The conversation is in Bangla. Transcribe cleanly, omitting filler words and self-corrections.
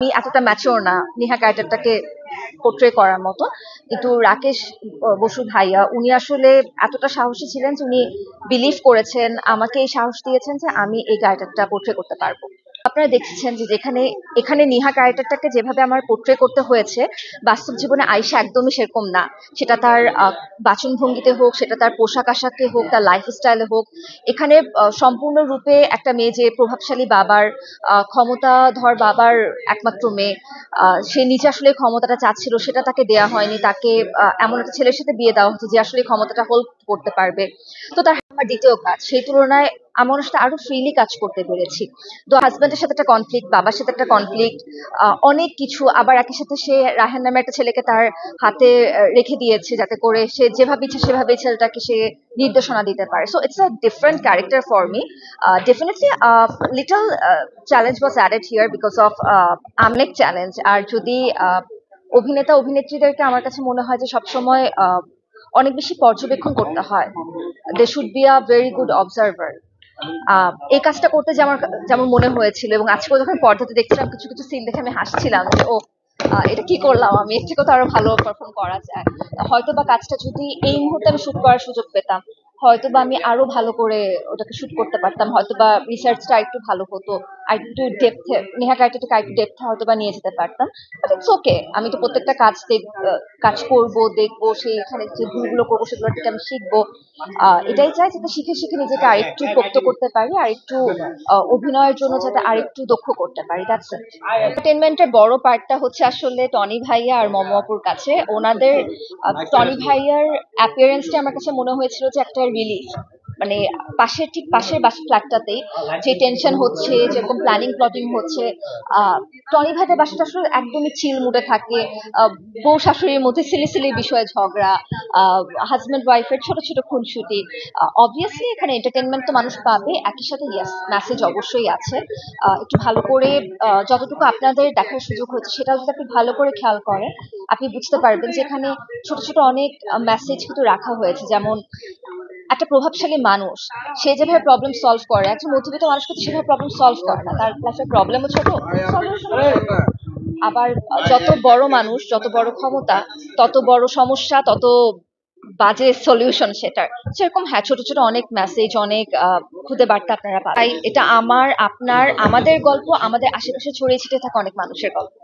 আমি এতটা ম্যাচিওর না নেহা ক্যারেক্টারটাকে পোট্রে করার মতো। কিন্তু রাকেশ বসু ভাইয়া উনি আসলে এতটা সাহসী ছিলেন যে উনি বিলিভ করেছেন, আমাকে এই সাহস দিয়েছেন যে আমি এই ক্যারেক্টারটা পোট্রে করতে পারবো। আপনারা দেখেছেন যে এখানে নিহা ক্যারেক্টারটাকে যেভাবে আমার পোট্রে করতে হয়েছে, বাস্তব জীবনে আয়শা একদমই সেরকম না। সেটা তার বাচনভঙ্গিতে হোক, সেটা তার পোশাক আশাকে হোক, তার লাইফস্টাইলে হোক। এখানে সম্পূর্ণরূপে একটা মেয়ে যে প্রভাবশালী বাবার ক্ষমতাধর বাবার একমাত্র মেয়ে, সে নিজে আসলে ক্ষমতাটা চাচ্ছিল, সেটা তাকে দেয়া হয়নি। তাকে এমন একটা ছেলের সাথে বিয়ে দেওয়া হচ্ছে যে আসলে ক্ষমতাটা হোল্ড করতে পারবে। তো তার আমার দ্বিতীয় কাজ, সেই তুলনায় আমি ওনার সাথে আরো ফ্রিলি কাজ করতে পেরেছি। তো হাজবেন্ডের সাথে একটা কনফ্লিক্ট, বাবার সাথে একটা কনফ্লিক্ট, অনেক কিছু। আবার একই সাথে সে রায়হান নামে একটা ছেলেকে তার হাতে রেখে দিয়েছে যাতে করে সে যেভাবে ইচ্ছে সেভাবে ছেলেটাকে সে নির্দেশনা দিতে পারে। So it's a different character for me. Definitely a little challenge was added here because of অনেক চ্যালেঞ্জ। আর যদি অভিনেতা অভিনেত্রীদেরকে আমার কাছে মনে হয় যে সবসময় অনেক বেশি পর্যবেক্ষণ করতে হয়। They should be a very good observer. এই কাজটা করতে যে আমার যেমন মনে হয়েছিল, এবং আজকে যখন পর্দাতে দেখছিলাম কিছু কিছু সিন দেখে আমি হাসছিলাম যে ও এটা কি করলাম আমি, এর থেকে তো আরো ভালো পারফর্ম করা যায়। হয়তো বা কাজটা যদি এই মুহূর্তে আমি শুট করার সুযোগ পেতাম, হয়তো বা আমি আরো ভালো করে ওটাকে শুট করতে পারতাম, হয়তো বা রিসার্চটা একটু ভালো হতো, আর একটু ডেপথে নেহা ক্যারেক্টারটাকে আর একটু ডেপথে হয়তো বা নিয়ে যেতে পারতাম। বাট ইটস ওকে, আমি তো প্রত্যেকটা কাজ করব, দেখবো, সেইখানে যে ভুলগুলো করবো সেগুলো থেকে আমি শিখবো। এটাই চাই যাতে শিখে শিখে নিজেকে আরেকটু পোক্ত করতে পারি, আর একটু অভিনয়ের জন্য যাতে আরেকটু দক্ষ করতে পারি। That's it. এন্টারটেনমেন্টের বড় পার্টটা হচ্ছে আসলে টনি ভাইয়া আর মম আপুর কাছে। ওনাদের টনি ভাইয়ার অ্যাপিয়ারেন্সটা আমার কাছে মনে হয়েছিল যে একটা রিলিফ। মানে ঠিক পাশের ফ্ল্যাটটাতেই যে টেনশন হচ্ছে, যেরকম প্ল্যানিং প্লটিং হচ্ছে, টনি ভাইদের বাসাটা আসলে একদমই চিল মুডে থাকে। বউ শাশুড়ির মধ্যে সিলি সিলি বিষয়ে ঝগড়া, হাজব্যান্ড ওয়াইফের ছোট ছোট খুনসুটি। অবভিয়াসলি এখানে এন্টারটেনমেন্ট তো মানুষ পাবে, একই সাথে ইয়েস মেসেজ অবশ্যই আছে। একটু ভালো করে যতটুকু আপনাদের দেখার সুযোগ হচ্ছে সেটা যদি আপনি ভালো করে খেয়াল করেন, আপনি বুঝতে পারবেন যে এখানে ছোট ছোট অনেক মেসেজ কিন্তু রাখা হয়েছে। যেমন একটা প্রভাবশালী মানুষ, সে যেভাবে প্রবলেম সলভ করে, একজন মধ্যবিত্ত মানুষ কিন্তু সেভাবে প্রবলেম সলভ করে না, তার লাইফের প্রবলেমও ছোট, সলিউশন। আবার যত বড় মানুষ, যত বড় ক্ষমতা, তত বড় সমস্যা, তত বাজে সলিউশন সেটার। সেরকম হ্যাঁ, ছোট ছোট অনেক মেসেজ, অনেক খুদে বার্তা আপনারা পাবেন। তাই এটা আমার, আপনার, আমাদের গল্প, আমাদের আশেপাশে ছড়িয়ে ছিটিয়ে থাকা অনেক মানুষের গল্প।